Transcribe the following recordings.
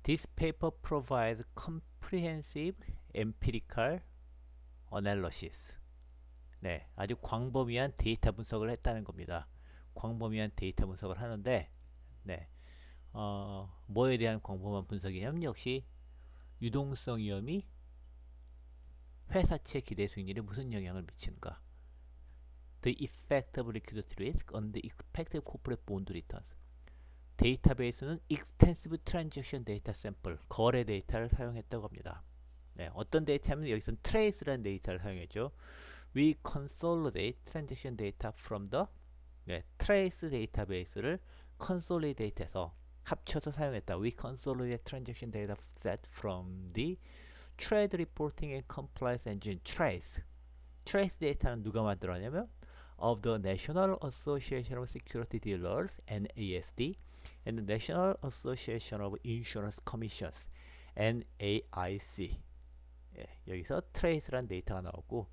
This paper provides comprehensive empirical analysis. 네, 아주 광범위한 데이터 분석을 했다는 겁니다. 광범위한 데이터 분석을 하는데, 네, 뭐에 대한 광범한 분석이냐면 역시 유동성 위험이 회사채 기대 수익률에 무슨 영향을 미치는가? The effect of liquidity risk on the expected corporate bond returns. 데이터베이스는 extensive transaction data sample, 거래 데이터를 사용했다고 합니다. 네, 어떤 데이터냐면 여기서는 trace라는 데이터를 사용했죠. We consolidate transaction data from the trace 데이터베이스를 consolidate해서 합쳐서 사용했다. We consolidate transaction data set from the trade reporting and compliance engine trace. trace 데이터는 누가 만들었냐면 of the National Association of Security Dealers (NASD) and the National Association of Insurance Commissions (NAIC). 예, 여기서 trace란 데이터가 나오고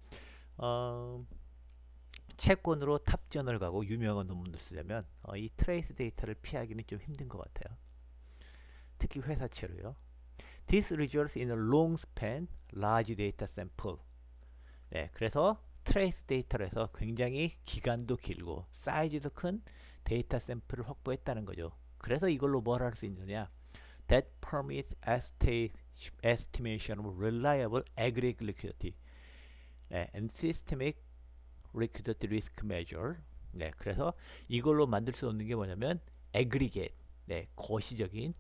채권으로 탑전을 가고 유명한 논문을 쓰려면 이 트레이스 데이터를 피하기는 좀 힘든 것 같아요. 특히 회사채로요. This results in a long span, large data sample. 네, 그래서 트레이스 데이터로 해서 굉장히 기간도 길고 사이즈도 큰 데이터 샘플을 확보했다는 거죠. 그래서 이걸로 뭘 할 수 있느냐? That permits estimation of reliable aggregate liquidity and systemic liquidity risk measure. 네, 그래서 이걸로 만들 수 있는 게 뭐냐면 aggregate, 네, 거시적인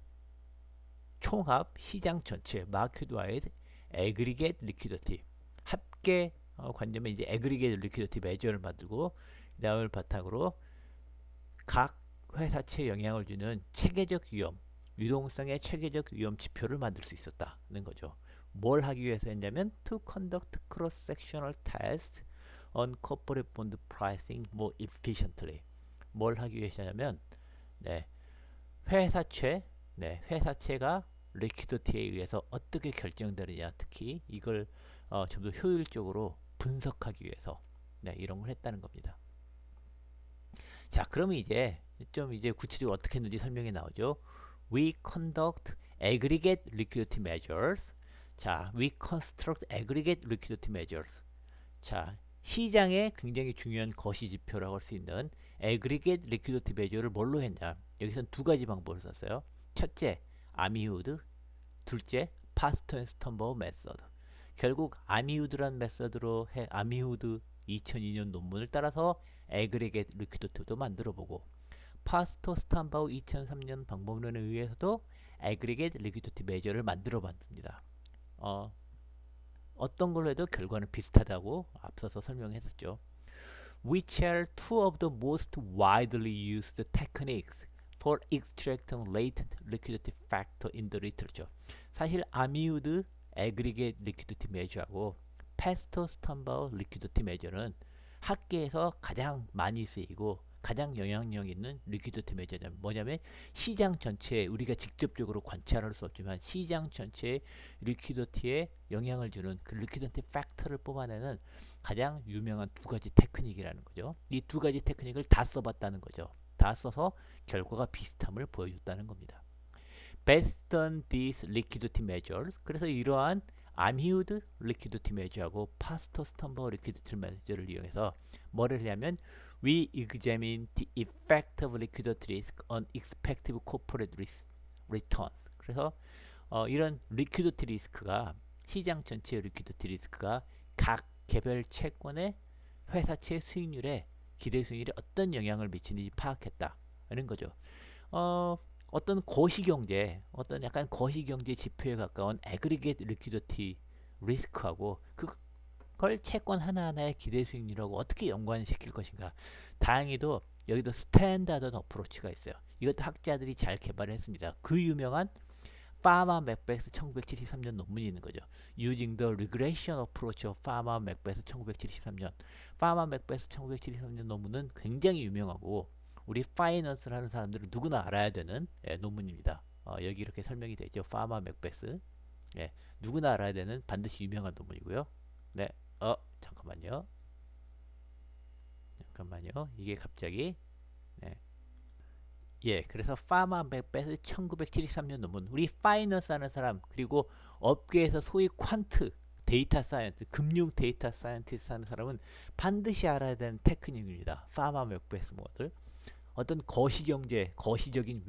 총합 시장 전체 market wide aggregate liquidity 합계 관점에 이제 aggregate liquidity measure를 만들고 그다음을 바탕으로 각 회사채에 영향을 주는 체계적 위험, 유동성의 체계적 위험 지표를 만들 수 있었다는 거죠. 뭘 하기 위해서 했냐면 to conduct cross-sectional tests on corporate bond pricing more efficiently. 뭘 하기 위해서냐면 네, 회사채가 리퀴디티에 의해서 어떻게 결정되느냐, 특히 이걸 좀 더 효율적으로 분석하기 위해서 이런 걸 했다는 겁니다. 자, 그러면 이제 구체적으로 어떻게 했는지 설명이 나오죠. We conduct aggregate liquidity measures. 자, we construct aggregate liquidity measures. 자, 시장에 굉장히 중요한 거시 지표라고 할 수 있는 aggregate liquidity measure를 뭘로 했냐? 여기선 두 가지 방법을 썼어요. 첫째, 아미우드. 둘째, 파스터 앤 스턴버그 메서드. 결국 아미우드란 메서드로 아미우드 2002년 논문을 따라서 aggregate liquidity도 만들어보고 파스터 스탄바우 2003년 방법론에 의해서도 aggregate liquidity measure를 만들어 봤습니다. 어떤 걸로 해도 결과는 비슷하다고 앞서서 설명했었죠. Which are two of the most widely used techniques for extracting latent liquidity factor in the literature. 사실 아미우드 aggregate liquidity measure하고 파스터 스탄바우 liquidity measure는 학계에서 가장 많이 쓰이고 가장 영향력 있는 리퀴디티 메저는 뭐냐면 시장 전체에 우리가 직접적으로 관찰할 수 없지만 시장 전체의 리퀴디티에 영향을 주는 그 리퀴디티 팩터를 뽑아내는 가장 유명한 두 가지 테크닉이라는 거죠. 이 두 가지 테크닉을 다 써봤다는 거죠. 다 써서 결과가 비슷함을 보여줬다는 겁니다. Based on these liquidity measures, 그래서 이러한 아미우드 리퀴디티 메저하고 파스터 스턴버그 리퀴디티 메저를 이용해서 뭐를 하냐면 We examine the effect of liquidity risk on expected corporate returns. 그래서 이런 리퀴디티 리스크가 시장 전체의 리퀴디티 리스크가 각 개별 채권의 회사채 수익률에 기대 수익률에 어떤 영향을 미치는지 파악했다는 거죠. 어떤 거시경제, 어떤 약간 거시경제 지표에 가까운 애그리게이트 리퀴디티 리스크하고 그걸 채권 하나하나의 기대 수익률하고 어떻게 연관시킬 것인가. 다행히도 여기도 스탠다드 어프로치가 있어요. 이것도 학자들이 잘 개발했습니다. 그 유명한 파마 맥베스 1973년 논문이 있는 거죠. Using the regression approach of 파마 맥베스 1973년. 파마 맥베스 1973년 논문은 굉장히 유명하고 우리 파이낸스를 하는 사람들은 누구나 알아야 되는 논문입니다. 여기 이렇게 설명이 되죠. 파마 맥베스. 예, 누구나 알아야 되는 반드시 유명한 논문이고요. 네, 잠깐만요. 이게 갑자기 예, 그래서 파마 맥베스 1973년 논문. 우리 파이낸스 하는 사람, 그리고 업계에서 소위 퀀트, 데이터 사이언스, 금융 데이터 사이언티스트 하는 사람은 반드시 알아야 되는 테크닉입니다. 파마 맥베스 모델. 어떤 거시경제, 거시적인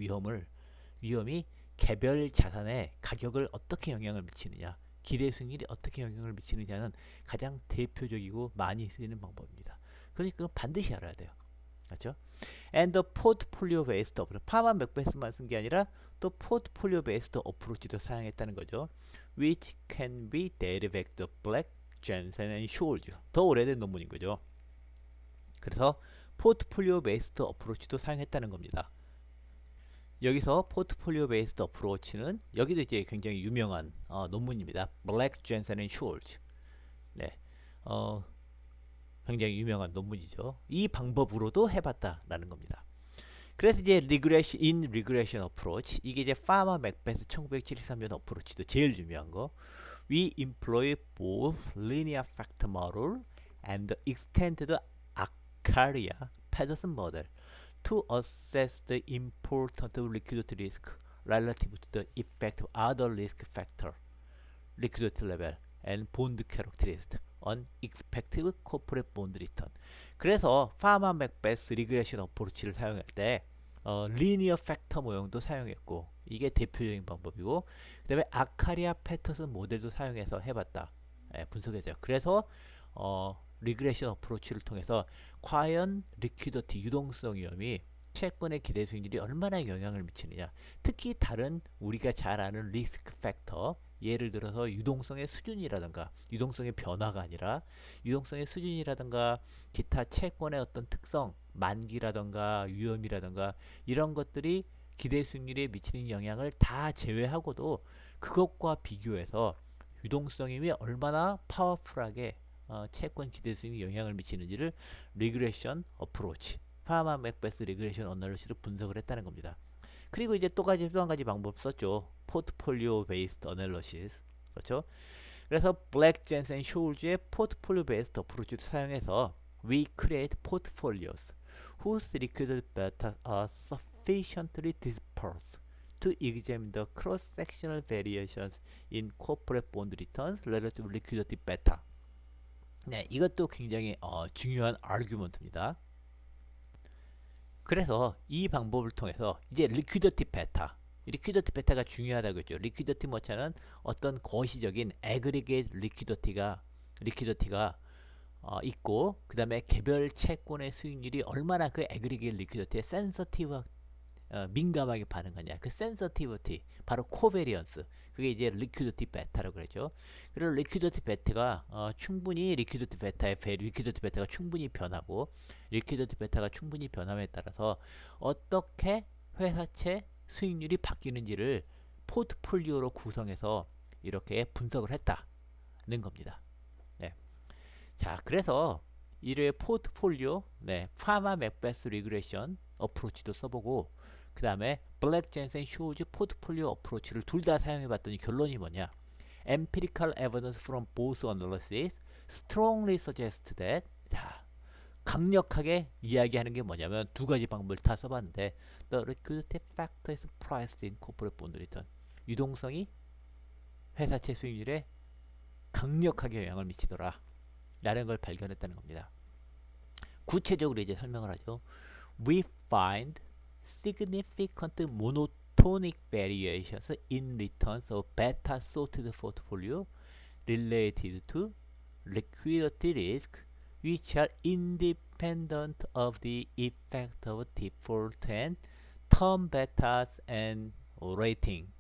위험이 개별 자산의 가격을 어떻게 영향을 미치느냐, 기대 수익률이 어떻게 영향을 미치느냐는 가장 대표적이고 많이 쓰이는 방법입니다. 그러니까 그건 반드시 알아야 돼요. 맞죠? And the portfolio based approach. 파마 맥베스만 쓴 게 아니라 또 portfolio based approach도 사용했다는 거죠. Which can be dated back to Black, Jensen and Schwartz. 더 오래된 논문인 거죠. 그래서 포트폴리오 베이스드 어프로치도 사용했다는 겁니다. 여기서 포트폴리오 베이스드 어프로치는 여기도 이제 굉장히 유명한 논문입니다. 블랙, 젠슨 앤 슈얼츠. 네, 굉장히 유명한 논문이죠. 이 방법으로도 해봤다라는 겁니다. 그래서 이제 리그레션 어프로치, 이게 이제 파마 맥베스 1973년 어프로치도 제일 유명한 거. We employ both linear factor model and extended Arcaria Patterson model to assess the important liquidity risk relative to the effect of other risk factor, liquidity level, and bond characteristics on expected corporate bond return. 그래서 파마 맥베스 리그레션 어프로치를 사용할 때 리니어 팩터 모형도 사용했고, 이게 대표적인 방법이고, 그 다음에 아카리아 패터슨 모델도 사용해서 해봤다. 분석했어요. 그래서 리그레션 어프로치를 통해서 과연 리퀴디티 유동성 위험이 채권의 기대 수익률이 얼마나 영향을 미치느냐, 특히 다른 우리가 잘 아는 리스크 팩터, 예를 들어서 유동성의 수준이라든가, 유동성의 변화가 아니라 유동성의 수준이라든가 기타 채권의 어떤 특성, 만기라든가 위험이라든가 이런 것들이 기대 수익률에 미치는 영향을 다 제외하고도 그것과 비교해서 유동성이 얼마나 파워풀하게 채권 기대 수익에 영향을 미치는지를 리그레션 어프로치, 파마 맥베스 리그레션 어널리시스로 분석을 했다는 겁니다. 그리고 이제 또 한 가지 방법 썼죠. 포트폴리오 베이스드 어널리시스. 그렇죠? 그래서 블랙, 젠슨, 쇼울즈의 포트폴리오 베이스드 어프로치를 사용해서 we create portfolios whose liquidity beta are sufficiently dispersed to examine the cross-sectional variations in corporate bond returns relative liquidity beta. 네, 이것도 굉장히 중요한 아규먼트입니다. 그래서 이 방법을 통해서 이제 리퀴디티 베타가 중요하다고 했죠. 리퀴디티 모차는 어떤 거시적인 애그리게이트 리퀴디티가 있고, 그 다음에 개별 채권의 수익률이 얼마나 그 애그리게이트 리퀴디티에 센서티브 민감하게 반응하냐, 그 센서티비티, 바로 코베리언스, 그게 이제 리퀴디티 베타라고 그러죠. 그리고 리퀴디티 베타가 충분히 리퀴디티 베타가 충분히 변하고, 리퀴디티 베타가 충분히 변함에 따라서 어떻게 회사채 수익률이 바뀌는지를 포트폴리오로 구성해서 이렇게 분석을 했다는 겁니다. 네. 자, 그래서 이를 포트폴리오, 파마 맥베스 리그레션 어프로치도 써보고, 그 다음에 블랙, 젠슨, 쇼즈 포트폴리오 어프로치를 둘 다 사용해봤더니 결론이 뭐냐? Empirical evidence from both analyses strongly suggests that, 자, 강력하게 이야기하는 게 뭐냐면 두 가지 방법을 다 써봤는데 the liquidity factor is priced in corporate bond return. 유동성이 회사채 수익률에 강력하게 영향을 미치더라 라는 걸 발견했다는 겁니다. 구체적으로 이제 설명을 하죠. We find significant monotonic variations in returns of beta sorted portfolio related to liquidity risk, which are independent of the effect of default and term betas and rating.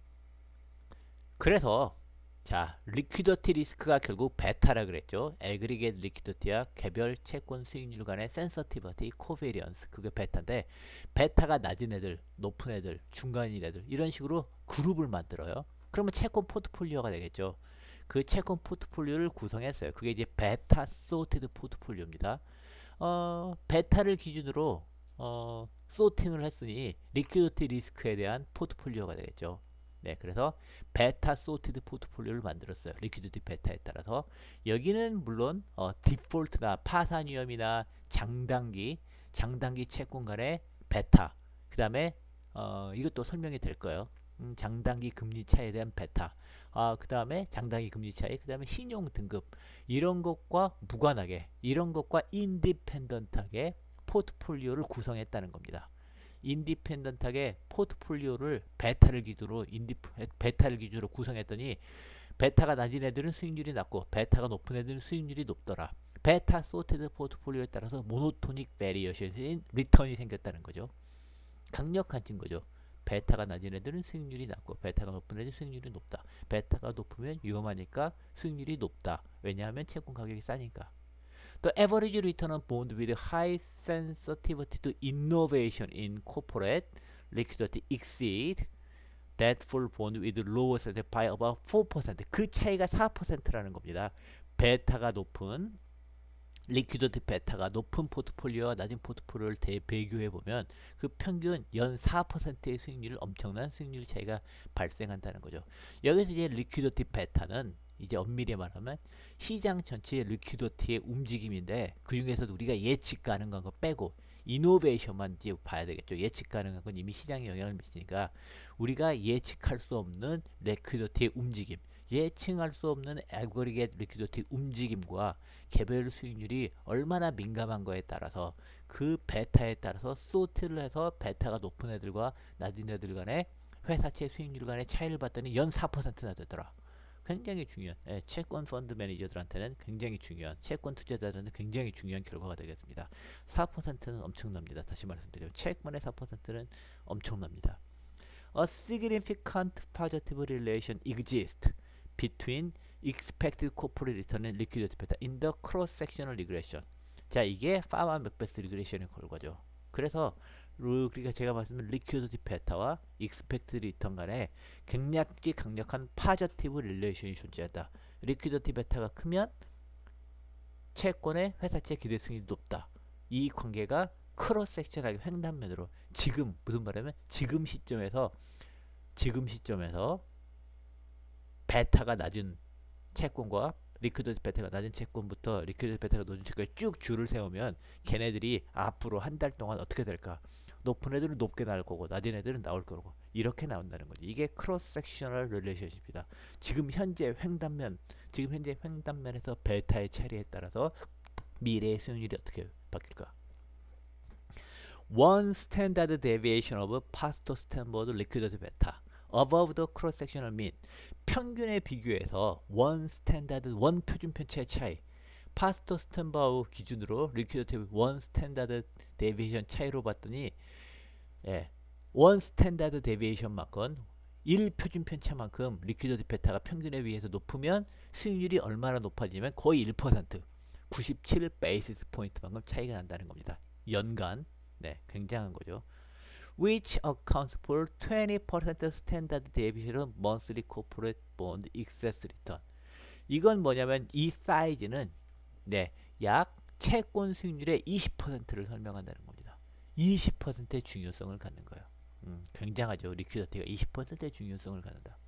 그래서 자, 리퀴디티 리스크가 결국 베타라 그랬죠. 애그리게이트 리퀴디티와 개별 채권 수익률 간의 센서티비티, 코베리언스, 그게 베타인데, 베타가 낮은 애들, 높은 애들, 중간인 애들, 이런 식으로 그룹을 만들어요. 그러면 채권 포트폴리오가 되겠죠. 그 채권 포트폴리오를 구성했어요. 그게 이제 베타 소티드 포트폴리오입니다. 베타를 기준으로 소팅을 했으니 리퀴디티 리스크에 대한 포트폴리오가 되겠죠. 네, 그래서 베타 소티드 포트폴리오를 만들었어요. 리퀴디티 베타에 따라서. 여기는 물론 디폴트나 파산 위험이나 장단기 채권 간의 베타, 그 다음에 이것도 설명이 될 거예요. 장단기 금리 차에 대한 베타, 그 다음에 장단기 금리 차이, 그 다음에 신용 등급, 이런 것과 무관하게, 이런 것과 인디펜던트하게 포트폴리오를 구성했다는 겁니다. 인디펜던트하게 포트폴리오를 베타를 기준으로 구성했더니, 베타가 낮은 애들은 수익률이 낮고 베타가 높은 애들은 수익률이 높더라. 베타 소테드 포트폴리오에 따라서 모노토닉 베리어션인 리턴이 생겼다는 거죠. 강력한 증거죠. 베타가 낮은 애들은 수익률이 낮고 베타가 높은 애들은 수익률이 높다. 베타가 높으면 위험하니까 수익률이 높다. 왜냐하면 채권 가격이 싸니까. The average return on bond with high sensitivity to innovation in corporate liquidity exceed that for bond with lower sensitivity by about 4%. 그 차이가 4%라는 겁니다. 베타가 높은 리퀴디티 베타가 높은 포트폴리오와 낮은 포트폴리오를 비교해보면 그 평균 연 4%의 수익률을 엄청난 수익률 차이가 발생한다는 거죠. 여기서 이제 리퀴디티 베타는 이제 엄밀히 말하면 시장 전체의 리퀴디티의 움직임인데 그 중에서도 우리가 예측 가능한 거 빼고 이노베이션만 이제 봐야 되겠죠. 예측 가능한 건 이미 시장에 영향을 미치니까 우리가 예측할 수 없는 리퀴디티의 움직임, 예측할 수 없는 애거리겟 리퀴디티 움직임과 개별 수익률이 얼마나 민감한 거에 따라서 그 베타에 따라서 소트를 해서 베타가 높은 애들과 낮은 애들 간의 회사채 수익률 간의 차이를 봤더니 연 4%나 되더라. 굉장히 중요한, 채권 펀드 매니저들한테는 굉장히 중요한, 채권 투자자들한테 굉장히 중요한 결과가 되겠습니다. 4%는 엄청납니다. 다시 말씀드리면 채권의 4%는 엄청납니다. A significant positive relation exists between expected corporate return and liquidity beta in the cross-sectional regression. 자, 이게 파마 맥베스 리그레션의 결과죠. 그래서 우리가 제가 말씀드린 리퀴디티 베타와 익스펙트 리턴 간에 굉장히 강력한 파저티브 릴레이션이 존재한다. 리퀴디티 베타가 크면 채권의 회사채 기대 수익률이 높다. 이 관계가 크로스 섹션하게 횡단면으로 지금 무슨 말하면 지금 시점에서 베타가 낮은 채권과 리퀴디티 베타가 낮은 채권부터 리퀴디티 베타가 높은 채권에 쭉 줄을 세우면 걔네들이 앞으로 한 달 동안 어떻게 될까? 높은 애들은 높게 나올 거고 낮은 애들은 나올 거고 이렇게 나온다는 거죠. 이게 크로스 섹셔널 릴레이션십이다. 지금 현재 횡단면에서 베타의 차이에 따라서 미래의 수익률이 어떻게 바뀔까? One standard deviation of past standard liquidity beta above the cross-sectional mean. 평균에 비교해서 원 표준 편차의 차이, 파스토 스탠바우 기준으로 리퀴디티 원 스탠다드 데비에이션 차이로 봤더니 원 스탠다드 데비에이션만큼 1표준 편차만큼 리퀴디티 베타가 평균에 비해서 높으면 수익률이 얼마나 높아지면 거의 1%, 97 베이시스 포인트만큼 차이가 난다는 겁니다. 연간. 굉장한 거죠. Which accounts for 20% standard deviation of monthly corporate bond excess return. 이건 뭐냐면 이 사이즈는 약 채권 수익률의 20%를 설명한다는 겁니다. 20%의 중요성을 갖는 거예요. 굉장하죠. 리퀴디티가 20%의 중요성을 갖는다.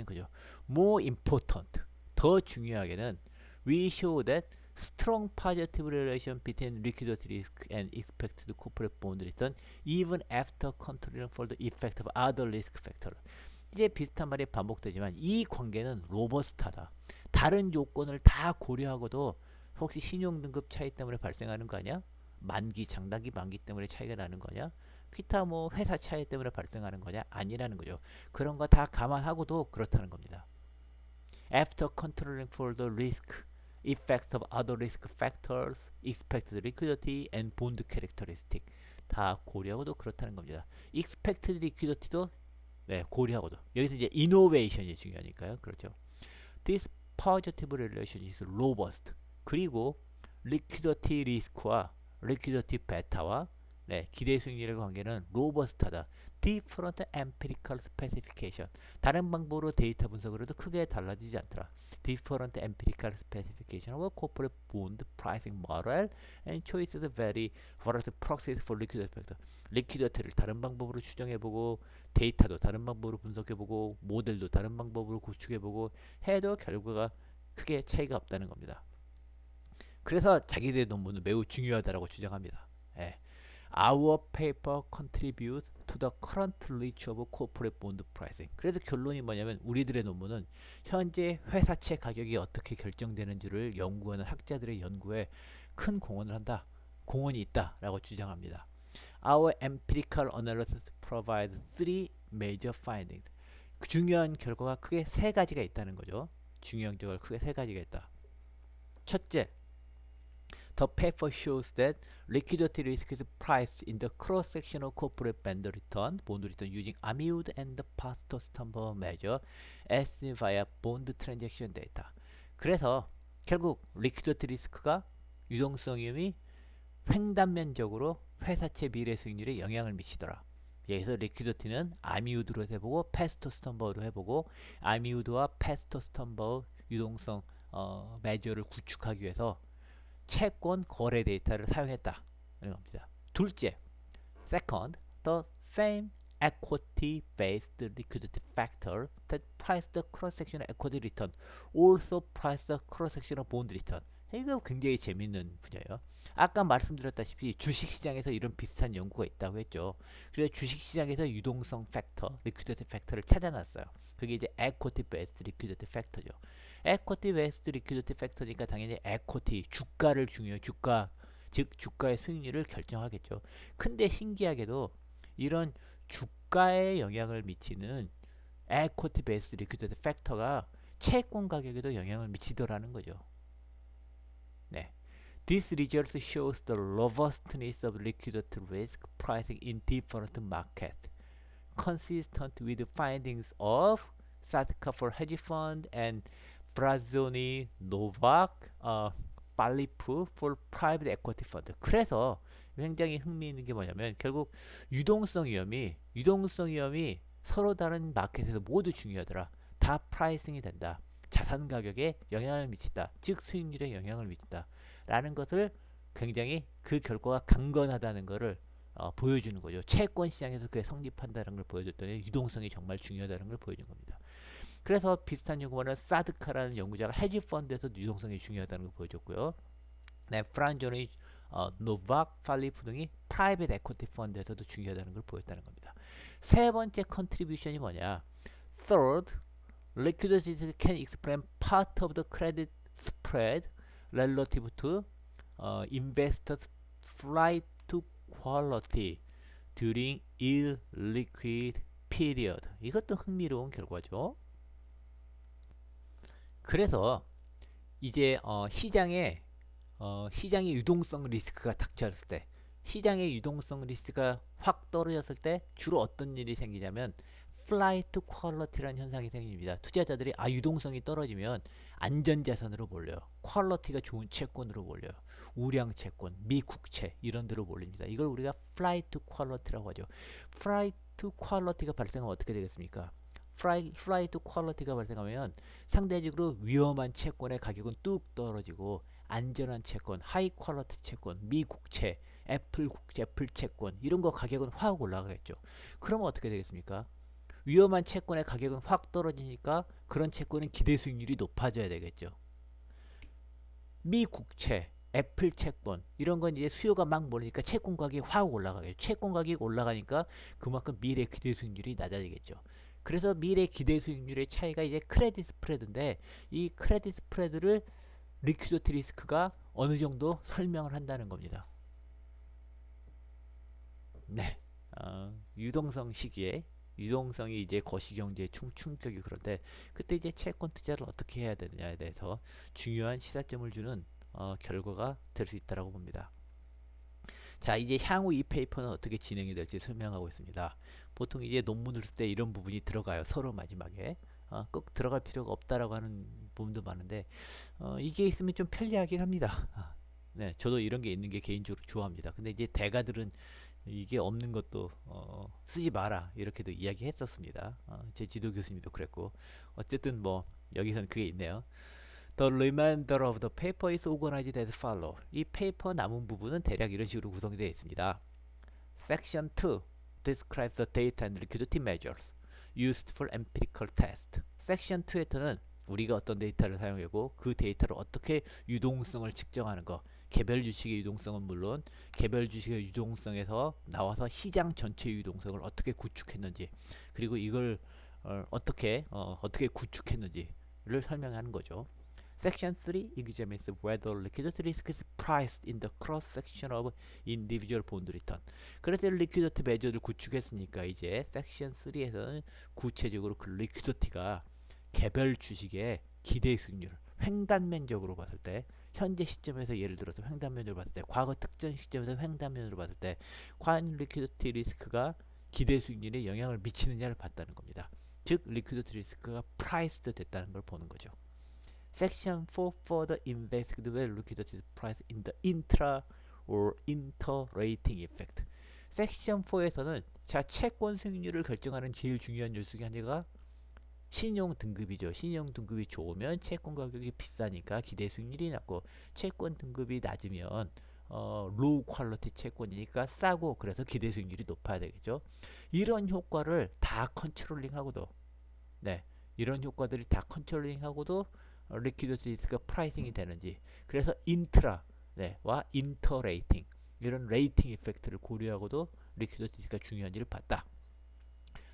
그죠? More important, 더 중요하게는 we show that strong positive relation between liquidity risk and expected corporate bond return even after controlling for the effect of other risk factor. 이제 비슷한 말이 반복되지만 이 관계는 로버스트하다. 다른 요건을 다 고려하고도 혹시 신용등급 차이 때문에 발생하는 거 아니야? 장단기 만기 때문에 차이가 나는 거냐? 기타 회사 차이 때문에 발생하는 거냐? 아니라는 거죠. 그런 거 다 감안하고도 그렇다는 겁니다. After controlling for the risk effects of other risk factors, expected liquidity and bond characteristic 다 고려하고도 그렇다는 겁니다. expected liquidity도 고려하고도 여기서 이제 innovation이 중요하니까요. 그렇죠. This positive relation is robust. 그리고 liquidity risk와 liquidity beta와 기대 수익률의 관계는 robust하다. different empirical specification. 다른 방법으로 데이터 분석을 해도 크게 달라지지 않더라. different empirical specification of corporate bond pricing model and choices vary for the proxies for liquidity factor. 리퀴디티를 다른 방법으로 추정해보고 데이터도 다른 방법으로 분석해보고 모델도 다른 방법으로 구축해보고 해도 결과가 크게 차이가 없다는 겁니다. 그래서 자기들의 논문은 매우 중요하다고 주장합니다. Our paper contributes to the current reach of corporate bond pricing. 그래서 결론이 뭐냐면 우리들의 논문은 현재 회사채 가격이 어떻게 결정되는지를 연구하는 학자들의 연구에 큰 공헌을 한다. 공헌이 있다라고 주장합니다. Our empirical analysis provides three major findings. 그 중요한 결과가 크게 세 가지가 있다는 거죠. 중요한 결과가 크게 세 가지가 있다. 첫째, the paper shows that liquidity risk is priced in the cross-sectional corporate bond return using Amioud and the Pastor-Stumble measure as via bond transaction data. 그래서 결국 liquidity risk가 유동성 위험이 횡단면적으로 회사채 미래 수익률에 영향을 미치더라. 여기서 리퀴디티는 아미우드로 해보고 패스토스텀버로 해보고 아미우드와 패스토스텀버 유동성 매저를 구축하기 위해서 채권 거래 데이터를 사용했다. 이런 겁니다. 둘째, second, the same equity based liquidity factor that priced the cross-sectional equity return also priced the cross-sectional bond return. 이거 굉장히 재밌는 분야예요. 아까 말씀드렸다시피 주식시장에서 이런 비슷한 연구가 있다고 했죠. 그래서 주식시장에서 유동성 팩터, 리퀴디티 팩터를 찾아놨어요. 그게 이제 equity based liquidity factor죠. equity based liquidity factor니까 당연히 equity, 주가를 중요해요. 주가, 즉 주가의 수익률을 결정하겠죠. 근데 신기하게도 이런 주가에 영향을 미치는 equity based liquidity factor가 채권 가격에도 영향을 미치더라는 거죠. 네. This result shows the robustness of liquidity risk pricing in different markets, consistent with the findings of Sadka for hedge fund and Brazzoni, Novak, Falli프 for private equity fund. 그래서 굉장히 흥미있는 게 뭐냐면 결국 유동성 위험이 서로 다른 마켓에서 모두 중요하더라. 다 프라이싱이 된다. 자산 가격에 영향을 미친다. 즉 수익률에 영향을 미친다. 라는 것을 굉장히 그 결과가 강건하다는 것을 보여주는 거죠. 채권 시장에서 그게 성립한다는 걸 보여줬더니 유동성이 정말 중요하다는 걸 보여준 겁니다. 그래서 비슷한 연구는 사드카라는 연구자가 헤지 펀드에서 유동성이 중요하다는 걸 보여줬고요. 네, 프란조니, 노박, 팔리프 등이 프라이빗 에쿼티 펀드에서도 중요하다는 걸 보였다는 겁니다. 세 번째 컨트리뷰션이 뭐냐? Third, liquidity can explain part of the credit spread relative to investors' flight to quality during illiquid period. 이것도 흥미로운 결과죠. 그래서 이제 시장에 유동성 리스크가 닥쳤을 때, 시장의 유동성 리스크가 확 떨어졌을 때 주로 어떤 일이 생기냐면 플라이트 퀄러티라는 현상이 생깁니다. 투자자들이 유동성이 떨어지면 안전자산으로 몰려요. 퀄러티가 좋은 채권으로 몰려요. 우량 채권, 미국채 이런 데로 몰립니다. 이걸 우리가 플라이트 퀄러티라고 하죠. 플라이트 퀄러티가 발생하면 어떻게 되겠습니까? 플라이트 퀄러티가 발생하면 상대적으로 위험한 채권의 가격은 뚝 떨어지고 안전한 채권, 하이 퀄러티 채권, 미국채, 애플 채권 이런 거 가격은 확 올라가겠죠. 그러면 어떻게 되겠습니까? 위험한 채권의 가격은 확 떨어지니까 그런 채권은 기대 수익률이 높아져야 되겠죠. 미국채, 애플 채권 이런 건 이제 수요가 막 몰리니까 채권 가격이 확 올라가겠죠. 채권 가격이 올라가니까 그만큼 미래 기대 수익률이 낮아지겠죠. 그래서 미래 기대 수익률의 차이가 이제 크레딧 스프레드인데 이 크레딧 스프레드를 리퀴디티 리스크가 어느 정도 설명을 한다는 겁니다. 네, 유동성 시기에 유동성이 이제 거시경제에 충격이 그런데 그때 이제 채권 투자를 어떻게 해야 되느냐에 대해서 중요한 시사점을 주는 결과가 될 수 있다고 봅니다. 자, 이제 향후 이 페이퍼는 어떻게 진행이 될지 설명하고 있습니다. 보통 이제 논문을 쓸 때 이런 부분이 들어가요. 서로 마지막에 꼭 들어갈 필요가 없다라고 하는 부분도 많은데 이게 있으면 좀 편리하긴 합니다. 네, 저도 이런 게 있는 게 개인적으로 좋아합니다. 근데 이제 대가들은 이게 없는 것도 쓰지 마라 이렇게도 이야기했었습니다. 제 지도 교수님도 그랬고 어쨌든 뭐 여기선 그게 있네요. The remainder of the paper is organized as follow. 이 페이퍼 남은 부분은 대략 이런 식으로 구성이 되어 있습니다. Section 2 describes the data and liquidity measures used for empirical test. Section 2에서는 우리가 어떤 데이터를 사용하고 그 데이터를 어떻게 유동성을 측정하는 거 개별 주식의 유동성은 물론 개별 주식의 유동성에서 나와서 시장 전체 유동성을 어떻게 구축했는지, 그리고 이걸 어떻게 구축했는지를 설명하는 거죠. Section 3 examines whether liquidity risk is priced in the cross section of individual bond return. 그래서 리퀴디티 매저를 구축했으니까 이제 섹션 3에서는 구체적으로 그 리퀴디티가 개별 주식의 기대 수익률, 횡단면적으로 봤을 때, 현재 시점에서 예를 들어서 횡단면적으로 봤을 때, 과거 특정 시점에서 횡단면으로 봤을 때 과연 리퀴디티 리스크가 기대 수익률에 영향을 미치느냐를 봤다는 겁니다. 즉 리퀴디티 리스크가 프라이스드 됐다는 걸 보는 거죠. Section 4 further investigates whether liquidity is priced in the intra or inter-rating effect. 섹션 4에서는 자 채권 수익률을 결정하는 제일 중요한 요소 중에 하나가 신용 등급이죠. 신용 등급이 좋으면 채권 가격이 비싸니까 기대 수익률이 낮고, 채권 등급이 낮으면 로우 퀄리티 채권이니까 싸고, 그래서 기대 수익률이 높아야 되겠죠. 이런 효과를 다 컨트롤링하고도, 네, 이런 효과들이 다 컨트롤링하고도 리퀴디티 리스크가 프라이싱이 되는지, 그래서 인트라, 와 인터 레이팅, 이런 레이팅 이펙트를 고려하고도 리퀴디티 리스크가 중요한지를 봤다.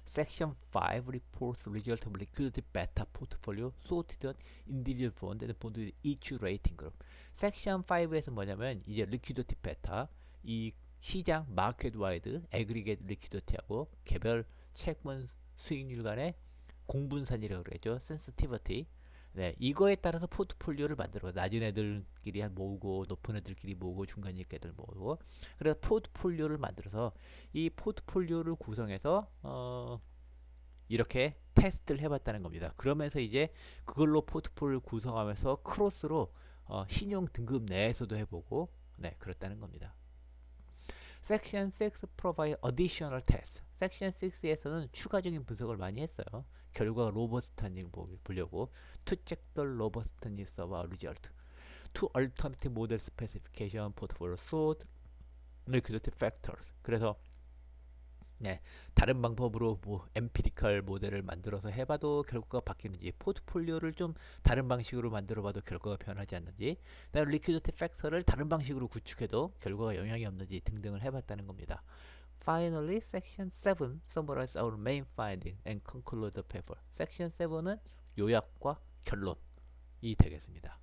Section 5 reports result of liquidity beta portfolio sorted on individual bond and bond with each rating group. Section 5에서 뭐냐면 이제 liquidity beta, 이 시장 마켓 와이드 애그리게이트 리퀴디티하고 개별 채권 수익률 간의 공분산이라고 그러죠. sensitivity. 네, 이거에 따라서 포트폴리오를 만들어. 낮은 애들끼리 모으고, 높은 애들끼리 모으고, 중간 애들 모으고. 그래서 포트폴리오를 만들어서 이 포트폴리오를 구성해서 이렇게 테스트를 해봤다는 겁니다. 그러면서 이제 그걸로 포트폴리오를 구성하면서 크로스로 신용 등급 내에서도 해보고, 네, 그렇다는 겁니다. Section 6 provide additional test. Section 6에서는 추가적인 분석을 많이 했어요. 결과가 로버스트한지 보려고. To check the robustness of our result. To alternative model specification, portfolio sort, liquidity factors. 그래서 네, 다른 방법으로 뭐 엠피리컬 모델을 만들어서 해봐도 결과가 바뀌는지, 포트폴리오를 좀 다른 방식으로 만들어봐도 결과가 변하지 않는지, 그다음 리퀴디티 팩터를 다른 방식으로 구축해도 결과가 영향이 없는지 등등을 해봤다는 겁니다. Finally, Section 7 summarizes our main finding and conclude the paper. Section 7은 요약과 결론이 되겠습니다.